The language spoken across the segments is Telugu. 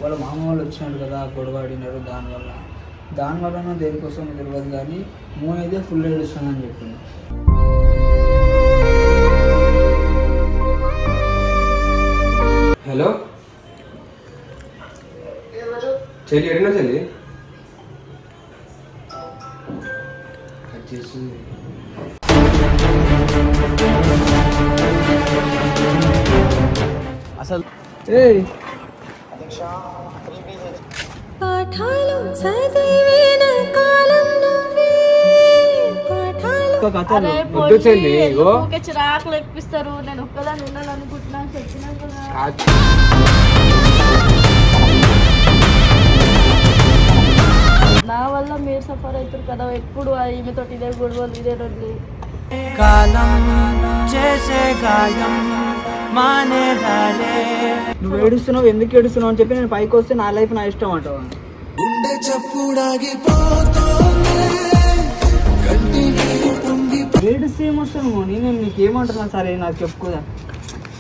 వాళ్ళ మామ వాళ్ళు వచ్చినారు కదా, గొడవ ఆడినారు. దానివల్ల దేనికోసం తెలియదు కానీ మూవ్ అయితే ఫుల్ ఏడుస్తుందని చెప్పింది. హలో చెల్లి, ఎడినా చెల్లి? అసలు చిరాకులు ఎక్కిస్తారు. నేను ఒక్కదాన్ని ఉండాలి అనుకుంటున్నాను. చెప్పినా కదా నా వల్ల మీరు సఫర్ అవుతారు కదా. ఎప్పుడు ఈమెతో ఇదే గొడవలు, ఇదే రోజులు. నువ్వు ఏడుస్తున్నావు, ఎందుకు ఏడుస్తున్నావు అని చెప్పి నేను పైకి వస్తే నా లైఫ్ నా ఇష్టం అంటావా? ఏడుస్తే ఏమొస్తాను నేను నీకేమంటున్నా? సరే నాకు చెప్పుకోదా,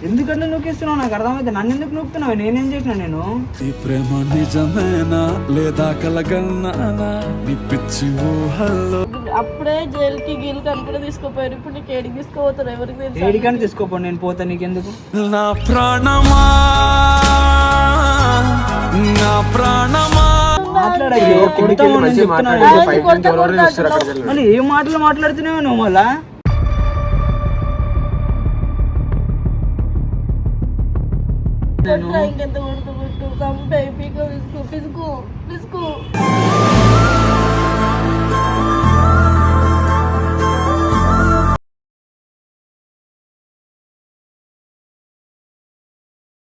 ఎందుకంటే నొక్కిస్తున్నావు నాకు అర్థమైతే. నన్ను ఎందుకు నొక్కుతున్నావు? నేనేం చేసిన? నేను ఈ ప్రేమ నిజమేనా లేదా కలగన్నానా నీ పిచ్చి ఊహల్లో. అప్పుడే జైలుకి గీలుకి అనుకుని తీసుకుపోయారు. ఇప్పుడు నీకు ఏడికి తీసుకోపోతారు? ఎవరికి తెలుసు? ఏడికని తీసుకోపోను, నేను పోతా. నీకెందుకు? నా ప్రాణమా నా ప్రాణమా మళ్ళీ ఏం మాటలు మాట్లాడుతున్నావు నువ్వు? మళ్ళా ఇంకెంత కొడుతు చంపే పీకో పిసుకు పిసుకు పిసుకు.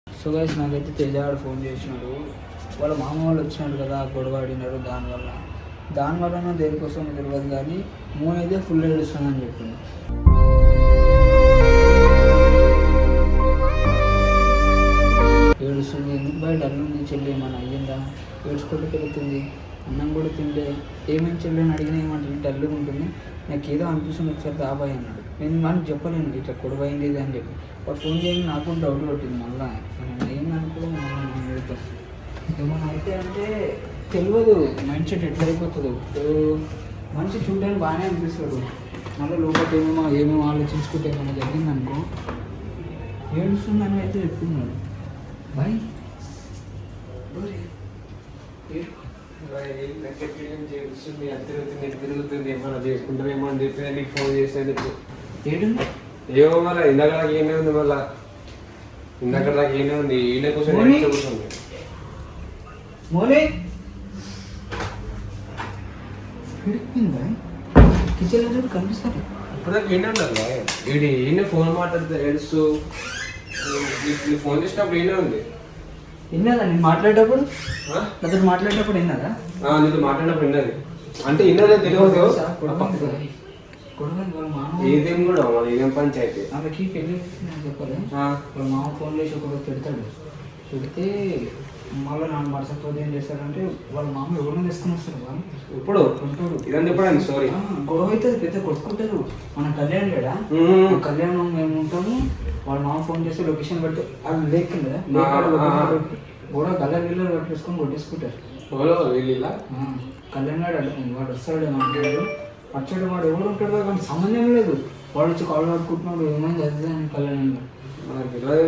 సో గైస్, నాకైతే తేజాడు ఫోన్ చేసినాడు. వాళ్ళ మామ వాళ్ళు వచ్చినారు కదా, గొడవ ఆడినారు. దానివల్ల దేనికోసం తెలియదు కానీ మూవ్ అయితే ఫుల్ ఏడుస్తుందని చెప్పింది. ఏడుస్తుంది, ఎందుకు బయట డల్ ఉంది చెల్లి, ఏమన్నా అయ్యిందా? ఏడ్చుకోవడానికి వెళ్తుంది, అన్నం కూడా తినలే. ఏమేమి చెల్లి అని అడిగినా ఏమంటుంది, డల్గా ఉంటుంది. నాకు ఏదో అనిపిస్తుంది, ఒకసారి రాబాయి అన్నాడు. నేను మనకు చెప్పలేను ఇట్లా గొడవ అయింది ఇది అని చెప్పి. వాడు ఫోన్ చేయని నాకు డౌట్ కొట్టింది. మళ్ళీ ఏందనుకో ఏమన్నా అయితే అంటే తెలియదు మైండ్ సెట్ ఎట్లా అయిపోతుందో. మనిషి చూడడానికి బాగానే అనిపిస్తాడు, మళ్ళీ లోపల ఏమేమో ఆలోచించుకుంటే ఏమైనా జరిగిందనుకో ఏడుస్తుందని అయితే చెప్తున్నాడు. బాయ్ తిరుగుతుంది ఏమన్నా చేసుకుంటారేమో అని చెప్పి నీకు ఫోన్ చేసేందుకు. ఏడు ఏమో మళ్ళీ ఇందాక నాకు ఏమే ఉంది, మళ్ళా ఇందాక నాకు ఏమే ఉంది. ఈయన కోసం కూర్చోండి. మోనే కిచెన్ లో కనిపిస్తారు. ఇప్పుడు నాకు ఈయన ఉండాలి. ఈయన ఫోన్ మాట్లాడితే ఏడుస్తూ ఫోన్ చేసినప్పుడు ఈయన ఉంది. విన్నదా నేను మాట్లాడేటప్పుడు? నాతో మాట్లాడేటప్పుడు విన్నదా? నీతో మాట్లాడినప్పుడు విన్నది అంటే విన్నదే తెలియదు. ఏదేం కూడా ఇదేం పంచాయతీ. ఆమెకి పెళ్ళి చెప్పాలి. వాళ్ళ మామ ఫోన్ చేసి ఒకరోజు పెడతాడు. పెడితే మళ్ళీ నా మరుసటి రోజు ఏం చేస్తారంటే వాళ్ళ మామ ఎవరైనా తీసుకుని వస్తారు. ఇప్పుడు ఇదని చెప్పండి సారీ. గొడవ అవుతుంది, పెద్ద కొట్టుకుంటారు. మన కళ్యాణ్ లేడా, కళ్యాణం మేము ఉంటాము. వాళ్ళ మామ ఫోన్ చేసి లొకేషన్ పెడితే అది లేకుండా గొడవ కళ్యాణ్ వీళ్ళు పెట్టేసుకొని కొట్టేసుకుంటారు. కళ్యాణ్ గారు వాడు వస్తాడు మాట్లాడాడు. వచ్చాడు వాడు ఎవరు ఉంటాడు కానీ సంబంధం లేదు. వాడు వచ్చి కాల్ పట్టుకుంటున్నాడు, ఏమైంది అది అని కళ్యాణ్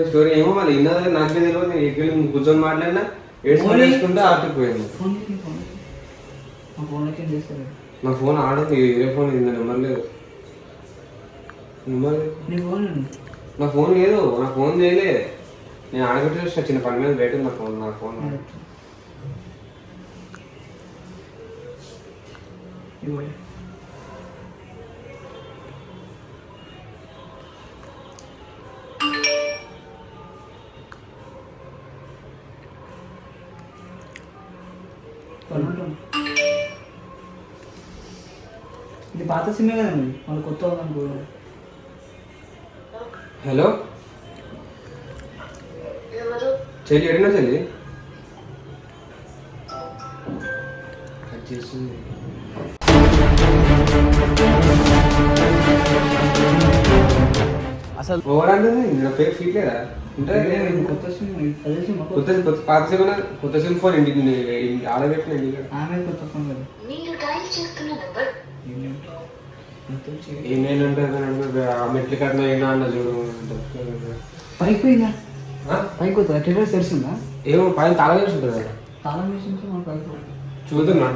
స్టోరీ ఏమో మళ్ళీ ఇన్నది నాకే తెలియదు. నేను ఎక్కడ కూర్చొని మాట్లాడినా ఏడ్చుకుంటే ఆపిపోయాను. నా ఫోన్ ఆడదు, ఏ ఫోన్ ఇది నెంబర్ లేదు. నా ఫోన్ లేదు, నా ఫోన్ చేయలే. నేను ఆడగట్టి వచ్చిన చిన్న పని మీద బయట నా ఫోన్ ఇది పాత సిమ్మే కదండి, వాళ్ళు కొత్త ఉందనుకో. హలో చెల్లి, ఎడినా చెల్లి? అసలు ఓవరాల్ నా పేరు ఫీల్ లేదా అంటే కొత్త సిమ్ అదే సిమ్ కొత్త కొత్త పాత సిమ్ కొత్త సిమ్ ఫోన్ ఇంటికి ఆడబెట్టిన ఇంటికి ఆమె కొత్త ఫోన్ కదా ఏమేనంటే మెట్లు కట్టిన అయినా అన్న చూడు పైకి పోయిందా పైకి పోతుందా టెర్రస్ తెరిచిందా ఏమో పైన తాళం వేసి ఉంటుంది కదా తాళం వేసి ఉంటే మన పైకి పోతుంది చూస్తున్నా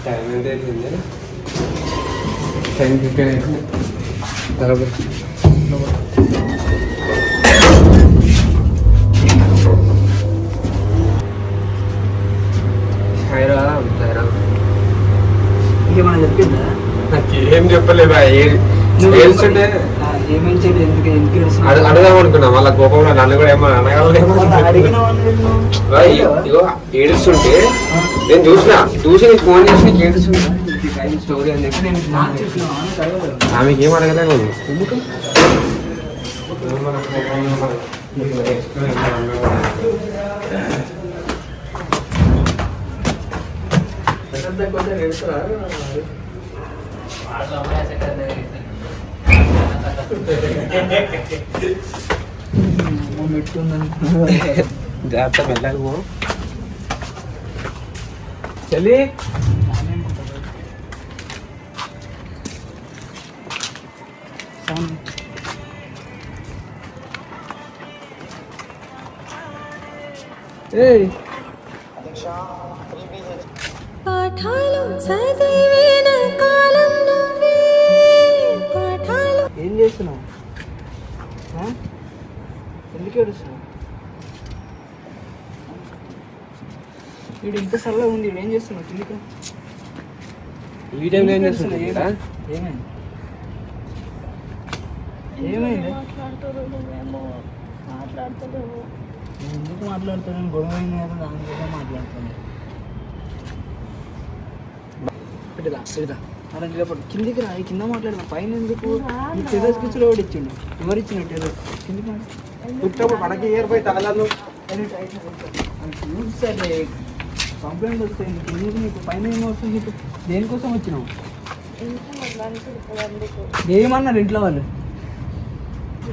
టైం ఎంత అవుతుంది 10:15 అవుతుంది బరాబర్ ఇంకేమన్నా చెప్పిందా నాకు ఏం చెప్పలేదా ఏడుస్తుంటే ఏమేమి చెడు ఎందుకు అడుగుదాం అనుకున్నా మళ్ళీ కోపంలో నన్ను కూడా ఏమో ఇగో ఏడుస్తుంటే నేను చూసి నీకు ఫోన్ చేసి నీకు ఏడుస్తున్నా స్టోరీ అని చెప్పి నేను ఆమెకి ఏం అడగలేదు ఎందుకు జాగ్రత్త వెళ్ళాలి పో చలి పాఠాలు చదివిన కాలం నువ్వే పాఠాలు ఏం చేస్తున్నావు ఎందుకు ఏడుస్తున్నావు వీడు ఇంత సరళగా ఉంది వీడు ఏం చేస్తున్నావు కిందికి ఈ టైంలో ఏం చేస్తున్నా ఏమైంది ఏమైంది మాట్లాడుతారు నువ్వేమో మాట్లాడతలేవు నేను ఎందుకు మాట్లాడుతాను గొడవ అయింది కదా దాని మీద మాట్లాడుతాను పెడదా అలా నిలబడు కిందికి రా కింద మాట్లాడదా పైన ఎందుకు టెర్రస్ కిచ్చులో కూడా ఇచ్చిండు ఎవరు ఇచ్చిన టెర్రస్ కిందికి పుట్టినప్పుడు మనకి ఇయర్ పోయి తగలాను సరే కంప్లైంట్ వస్తాయి నీకు ఎందుకు నీకు పైన ఏమవుతుంది నీకు దేనికోసం వచ్చినావు ఏమన్నారు ఇంట్లో వాళ్ళు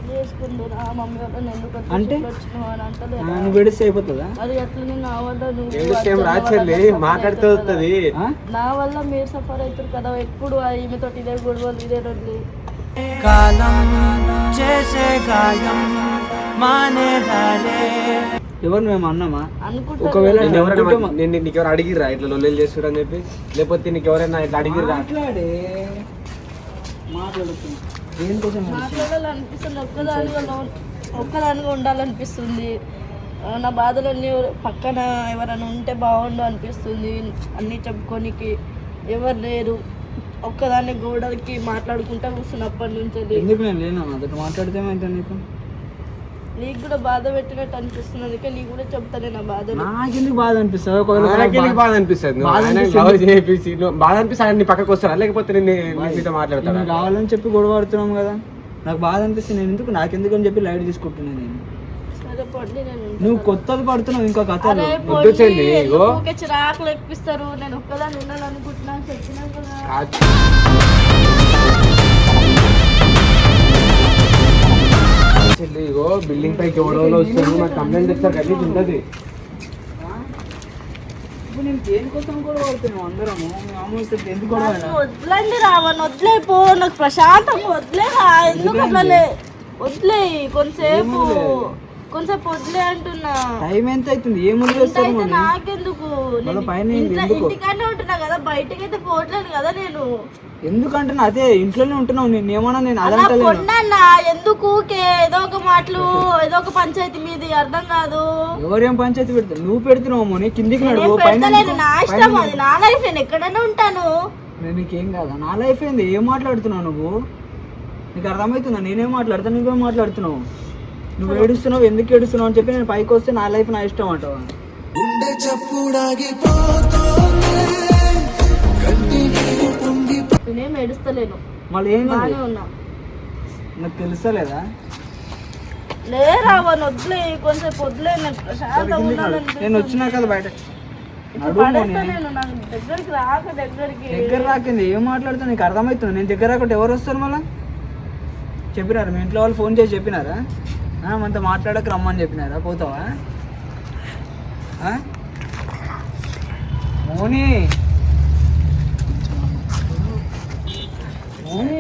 చేసుకుందురా మమ్మీ వాళ్ళని ఎందుకు అంటే? వచ్చినావు అని అంటలే నువ్వు ఏడిస్తే అయిపోతుందా అది ఎట్లా నా వల్ల మాట్లాడుతూ వస్తుంది నా వల్ల మీరు సఫర్ అవుతారు కదా ఎప్పుడు ఈమెతో ఇదే గొడవలు ఇదే రోజులు ఎవరు మేము అన్నామా అనుకుంటా ఒకవేళ నీకు ఎవరు అడిగిర్రా ఇట్లా లొల్లేలు చేస్తున్నారు అని చెప్పి లేకపోతే నీకు ఎవరైనా ఇట్లా అడిగిర్రా మాట్లాడే మాట్లాడుతున్నా దేనికోసం మాట్లాడాలనిపిస్తుంది ఒక్కదానిగా ఉండాలనిపిస్తుంది నా బాధలన్నీ పక్కన ఎవరైనా ఉంటే బాగుండు అనిపిస్తుంది అన్నీ చెప్పుకోనికి ఎవరు లేరు ఒక్కదాన్ని గోడకి మాట్లాడుకుంటా కూర్చున్నప్పటి నుంచి ఎందుకు నేను లేనా అదొక మాట్లాడితే ఏమైతే నీకు నీకు కూడా బాధ పెట్టినట్టు అనిపిస్తుంది అందుకే నీకు కూడా చెప్తానే నా బాధ నాకెందుకు బాధ అనిపిస్తుంది బాధ అనిపిస్తుంది బాధ అనిపిస్తుంది నీ పక్కకు వస్తారా లేకపోతే నేను మీతో మాట్లాడతాను కావాలని చెప్పి గొడవ పడుతున్నాం కదా నాకు బాధ అనిపిస్తుంది నేను ఎందుకు నాకెందుకు అని చెప్పి లైట్ తీసుకుంటున్నాను నేను సరే పొండి నేను నువ్వు కొత్తది పడుతున్నావు ఇంకో కథ అరే వద్దు చెల్లి, పొండి, ఇగో. ఎందుకు ఊరికే చిరాకులు ఎక్కిస్తారు నేను ఒక్కదాన్ని ఉండాలనుకుంటున్నాను చెప్పినా కదా చెల్లి ఇగో బిల్డింగ్ పైకి ఎవడో వస్తుంది నాకు కంప్లైంట్ ఇస్తారు గలీజ్ ఉంటుంది ఇప్పుడు నేను దేనికోసం గొడవ పడుతున్నావు అందరము మామూలు ఎందుకు గొడవ నన్ను వదిలేండి రావని వదిలేపో నాకు ప్రశాంతంగా వదిలేరా ఎందుకు వదలలే వదిలేయి కొంతసేపు వదిలే అంటున్నా టైం ఎంత అవుతుంది ఏం వదిలేస్తారు అయితే మనం నాకెందుకు నేను పైన ఇంట్లో- ఇంటికాడనే ఉంటున్నా కదా బయటకి అయితే పోవట్లేదు కదా నేను ఎందుకంటే అదే ఇంట్లోనే ఉంటున్నావు నేను ఏమన్నా నేను అలా అదంటలేను కొన్నా ఎందుకు ఊకే ఏదో ఒక మాటలు ఏదో ఒక పంచాయతీ మీది అర్థం కాదు ఎవరేం పంచాయతీ పెడతావు నువ్వు పెడుతున్నావు మోని కిందికి నేను నడువు పైన పెడతలేదు నా ఇష్టం అది నా లైఫ్ నేను ఎక్కడైనా ఉంటాను నేను నీకేం కాదా నా లైఫ్ ఏంది ఏం మాట్లాడుతున్నావు నువ్వు నీకు అర్థమవుతుందా నేనేం మాట్లాడతా నువ్వేం మాట్లాడుతున్నావు నువ్వు ఏడుస్తున్నావు ఎందుకు ఏడుస్తున్నావు అని చెప్పి నేను పైకి వస్తే నా లైఫ్ నా ఇష్టం అంటావా నేనేం ఏడుస్తలేను మళ్ళీ ఏం బాగానే ఉన్నా. నాకు తెలుసలేదా? లేరా అవన్నీ వదిలే, కొంచెం వదిలే, నాకు ప్రశాంతంగా ఉండాలనిపిస్తుంది. నేను వచ్చినా కదా బయట ఇప్పుడు పడేస్తా నేను, నాకు దగ్గరికి రాక దగ్గర రాకింది. ఏం మాట్లాడుతున్నా నీకు అర్థమవుతుంది? నేను దగ్గర రాకుంటే ఎవరు వస్తారు మళ్ళీ? చెప్పినారా మీ ఇంట్లో వాళ్ళు? ఫోన్ చేసి చెప్పినారా? మనతో మాట్లాడక రమ్మని చెప్పినారా? పోతావా? మోని మోని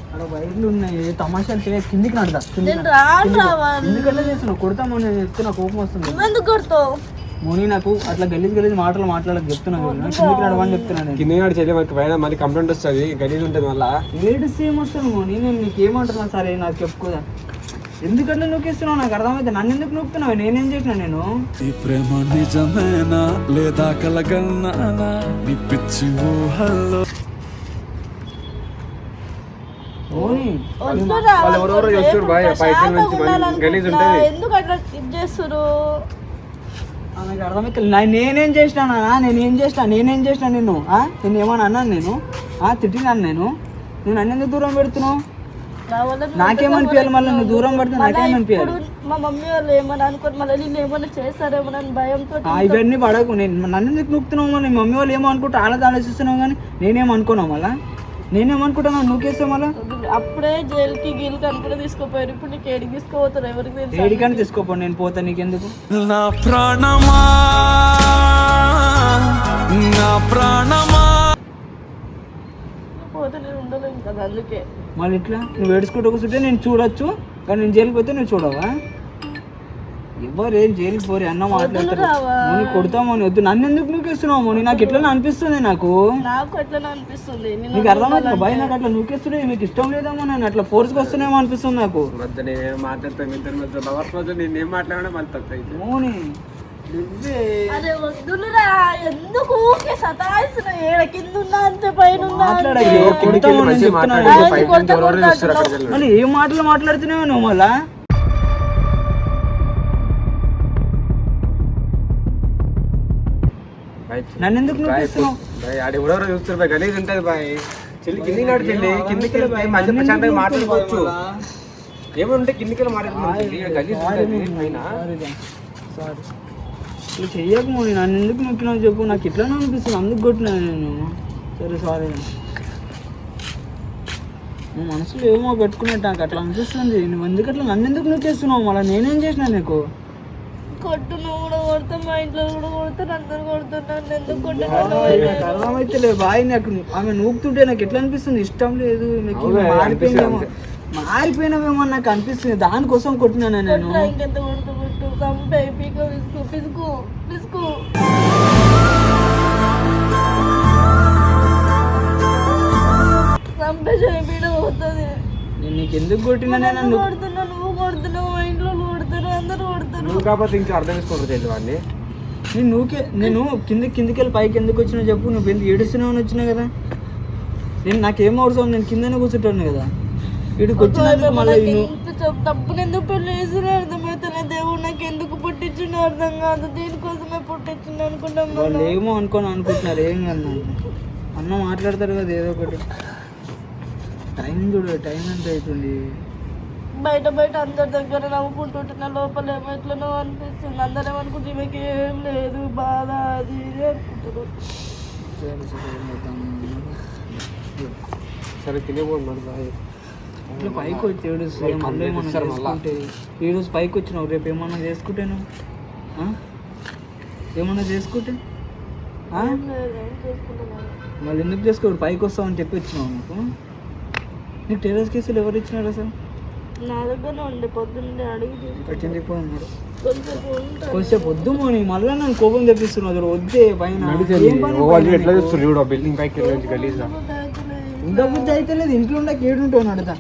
అక్కడ వైర్లు ఉన్నాయి, తమాషాలు చేయ, కిందికి నడతా. నేను రాను రావాలి. ఎందుకంటే చేస్తున్నావు? కొడతామని నేను చెప్తున్నా, కోపం వస్తుంది. నువ్వెందుకు కొడతావు? మోని నాకు అట్లా గలీజ్ మాటలు మాట్లాడక చెప్తున్నాను, కిందికి నడవని చెప్తున్నాను. కింద నాడు చెల్లి మనకి పైన మళ్ళీ కంప్లైంట్ వస్తుంది, గలీజ్ ఉంటుంది మళ్ళీ. ఏడుస్తే ఏమొస్తాను మోని? నేను నీకు ఏమంటున్నా సరే నాకు చెప్పుకోదా? ఎందుకంటే నూకేస్తున్నావు? నాకు అర్థమైతే నన్ను ఎందుకు నూకుతున్నావు? నేనేం చేసినా? నేను ఈ ప్రేమ నిజమేనా లేదా కలగన్నానా నీ పిచ్చి ఊహల్లో మోని వద్దురా, వాళ్ళు ఎవరెవరో చేస్తారు బాయ్, పైకి నుంచి ప్రశాంతంగా గలీజ్ ఉండాలనుకుంటా. ఉంటుంది. ఎందుకు అట్లా ఇది చేస్తురు? నాకు అర్థమైతే నేనేం చేసినా? నేనేం చేసినా నిన్ను? నేను ఏమన్నా అన్నాను? నేను తిట్టినాను? నేను అన్నెందుకు దూరం పెడుతున్నావు? నా వల్ల నువ్వు నాకేమనిపించాలి మళ్ళీ? నువ్వు దూరం పడితే మళ్ళా నాకేమనిపించాలి? ఇప్పుడు మా మమ్మీ వాళ్ళు ఏమని అనుకోని మళ్ళీ నేను ఏమన్నా చేస్తారేమో అని భయంతో ఇవన్నీ పడకు. నన్ను ఎందుకు నొక్కుతున్నావు? మరి మమ్మీ వాళ్ళు ఏమో అనుకుంటా ఆలోచిస్తున్నావు, కానీ నేనేం అనుకున్నావు? మళ్ళీ నేనేమనుకుంటున్నావు? నూకేస్తే మళ్ళీ అప్పుడే జైలుకి గీలుకి అనుకుని తీసుకుపోయారు. ఇప్పుడు నీకు ఏడికి తీసుకుపోతారు? ఎవరికి తెలుసు? ఏడికని తీసుకోపో, నేను పోతా, నీకెందుకు? నా ప్రాణమా నా ప్రాణమా పోతే నేను ఉండలేను కదా, అందుకే. మళ్ళీ ఇట్లా నువ్వు ఏడుచుకుంటూ కూర్చుంటే నేను చూడొచ్చు, కానీ నేను జైలుకి పోతే నువ్వు చూడవా? ఎవరేం జైలుకి పోరే అన్న మాట్లాడతారు. మోని కొడతామని వద్దు. నన్ను ఎందుకు నూకేస్తున్నావు మోని? నాకు ఎట్లా అనిపిస్తుంది, నాకు ఎట్లా అనిపిస్తుంది? నీకు అర్థమవుతుంది భయ? నాకు అట్లా నూకేస్తుండే మీకు ఇష్టం లేదేమో, నేను అట్లా ఫోర్స్కి వస్తున్నామో అనిపిస్తుంది నాకు. మధ్య నేనేం మాట్లాడతాను, ఇద్దరి మధ్య లవర్స్ మధ్య నేనేం మాట్లాడినా మళ్ళీ తప్పైతే. మోని అరే వద్దులురా, ఎందుకు ఊరికే సతాయిస్తున్నావు? ఏడ కింద ఉన్నా అంతే, పైన ఉన్నా అంతే. మళ్ళీ ఏం మాటలు మాట్లాడుతున్నావు నువ్వు? మళ్ళా నన్ను ఎందుకు నూకేస్తున్నావు? ఆడ ఎవరెవరో చూస్తారు బాయ్, గలీజ్ ఉంటుంది బాయ్. చెల్లి కిందికి నాడు చెల్లి, కిందికి వెళ్ళి మంచి ప్రశాంతంగా మాట్లాడుకోవచ్చు. ఏమంటే కిందికి వెళ్ళి మాట్లాడుతున్నాను, గలీజ్ ఉంటుంది పైన. సారీ ఇట్లా చెయ్యకు మోని. నన్ను ఎందుకు నొక్కినావు చెప్పు? నాకు ఇట్లానే అనిపిస్తుంది, అందుకు కొట్టినా నేను. సరే సారీ. నువ్వు మనసులో ఏమో పెట్టుకున్నట్టు నాకు అట్లా అనిపిస్తుంది. నువ్వు ఎందుకు అట్లా నన్ను ఎందుకు నొక్కేస్తున్నావు? మళ్ళీ నేనేం చేసినా నీకు? కొట్టు, నువ్వు కూడా కొడతా, మా ఇంట్లో కూడా కొడతాను, అందరు కొడుతున్నాను. ఎందుకు కొట్టాను? అర్థమైతే లేదు బాయ్. నాకు ఆమె నూకుతుంటే నాకు ఎట్లా అనిపిస్తుంది? ఇష్టం లేదు. మారిపోయినావేమో నాకు అనిపిస్తుంది, దానికోసం కొట్టినాను నేను. ఇంకెంత కొడుతూ కొట్టు, చంపే, పీకో, పిసుకు పిసుకు పిసుకు. చంపే చేపీడ పోతుంది. నేను నీకు ఎందుకు కొట్టినా? నన్ను కొడుతున్నావు, నువ్వు కొడుతున్నావు, మా ఇంట్లో కొడతారు, అందరు కొడతారు. నువ్వు కాకపోతే ఇంకా అర్థం చేసుకోండి చెల్లి వాడిని. నేను కిందికి వెళ్ళి పైకి ఎందుకు వచ్చినా చెప్పు? నువ్వు ఎందుకు ఏడుస్తున్నావు వచ్చినా కదా? నాకేం అవసరం? నేను కిందనే కూర్చుంటాను కదా. వీడికి వచ్చినందుకు మళ్ళీ తప్పును ఎందుకు పెళ్లి చేసినా అర్థమవుతున్నా. దేవుడు నాకు ఎందుకు పుట్టించిండో అర్థం కాదు. దీనికోసమే పుట్టించిండు అనుకుంటాం. వాళ్ళు ఏమో అనుకుంటున్నారు. ఏం కదా అన్న మాట్లాడతారు కదా ఏదో ఒకటి. టైం చూడు, టైం ఎంత అవుతుంది? బయట అందరి దగ్గర నవ్వుకుంటుంటున్నా, లోపల ఏమో ఎట్లనో అనిపిస్తుంది. అందరూ ఏమనుకుంటే ఈమెకి ఏం లేదు, బాధ అది ఇది అనుకుంటారు. సరే తినేపోతున్నాడు బాయ్. ఇట్లా పైకి వచ్చి ఏడుస్తే మళ్ళీ ఏమన్నా చేసుకుంటే, ఈరోజు పైకి వచ్చినావు, రేపు ఏమన్నా చేసుకుంటేను ఏమన్నా చేసుకుంటే మళ్ళీ ఎందుకు చేసుకోడు? పైకి వస్తామని చెప్పి వచ్చినావు నాకు. నీకు టెర్రస్ కేసులు ఎవరు ఇచ్చినారు అసలు? నా దగ్గర ఉండే పొద్దున్నే అడిగి వచ్చింది పోయినాడు. కొంచెం వద్దు మోని, మళ్ళీ నన్ను కోపం తెప్పిస్తున్నావు. అసలు వద్దే పైన ఎట్లా చూడు, బిల్డింగ్ పైకి గలీజ్ ఉండబుద్ధి అయితే లేదు. ఇంట్లో ఉండక ఏడుంటావు అడుగుతా.